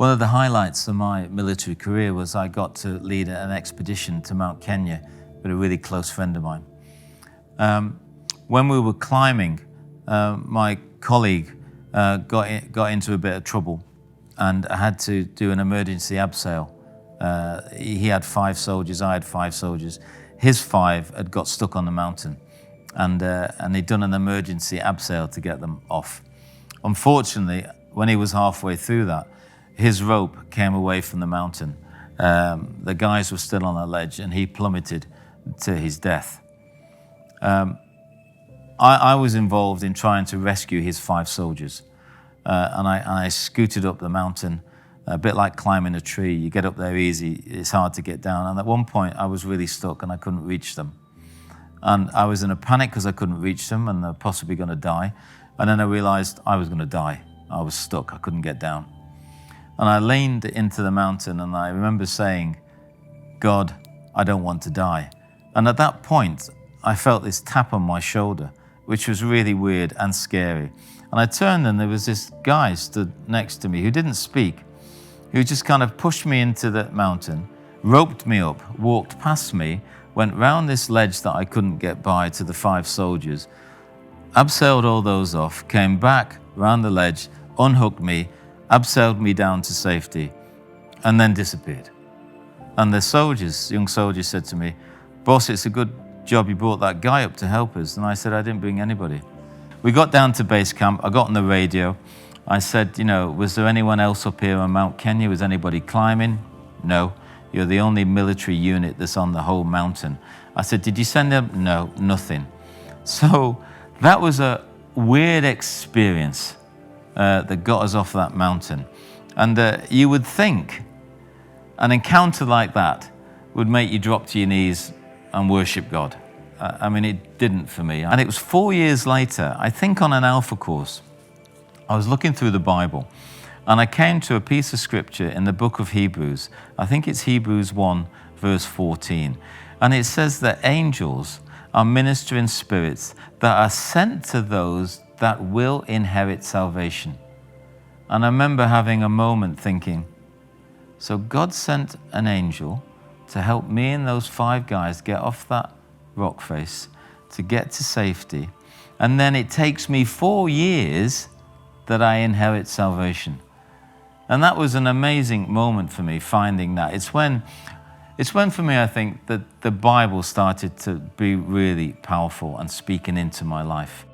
One of the highlights of my military career was I got to lead an expedition to Mount Kenya with a really close friend of mine. When we were climbing, my colleague got into a bit of trouble, and I had to do an emergency abseil. He had 5 soldiers, I had 5 soldiers. His 5 had got stuck on the mountain, and he'd done an emergency abseil to get them off. Unfortunately, when he was halfway through that, his rope came away from the mountain. The guys were still on the ledge, and he plummeted to his death. I was involved in trying to rescue his 5 soldiers, and I scooted up the mountain, a bit like climbing a tree. You get up there easy, it's hard to get down. And at one point, I was really stuck, and I couldn't reach them. And I was in a panic because I couldn't reach them, and they're possibly going to die. And then I realized I was going to die. I was stuck, I couldn't get down. And I leaned into the mountain, and I remember saying, "God, I don't want to die." And at that point, I felt this tap on my shoulder, which was really weird and scary. And I turned, and there was this guy stood next to me who didn't speak, who just kind of pushed me into the mountain, roped me up, walked past me, went round this ledge that I couldn't get by to the 5 soldiers, abseiled all those off, came back round the ledge, unhooked me, abseiled me down to safety, and then disappeared. And the soldiers, young soldiers, said to me, "Boss, it's a good job you brought that guy up to help us." And I said, "I didn't bring anybody." We got down to base camp. I got on the radio. I said, "Was there anyone else up here on Mount Kenya? Was anybody climbing?" "No, you're the only military unit that's on the whole mountain." I said, "Did you send them?" "No, nothing." So that was a weird experience that got us off that mountain. And you would think an encounter like that would make you drop to your knees and worship God. I mean, it didn't for me. And it was 4 years later, I think on an Alpha course, I was looking through the Bible, and I came to a piece of scripture in the book of Hebrews. I think it's Hebrews 1, verse 14. And it says that angels are ministering spirits that are sent to those that will inherit salvation. And I remember having a moment thinking, so God sent an angel to help me and those 5 guys get off that rock face, to get to safety. And then it takes me 4 years that I inherit salvation. And that was an amazing moment for me, finding that. It's when for me, I think, that the Bible started to be really powerful and speaking into my life.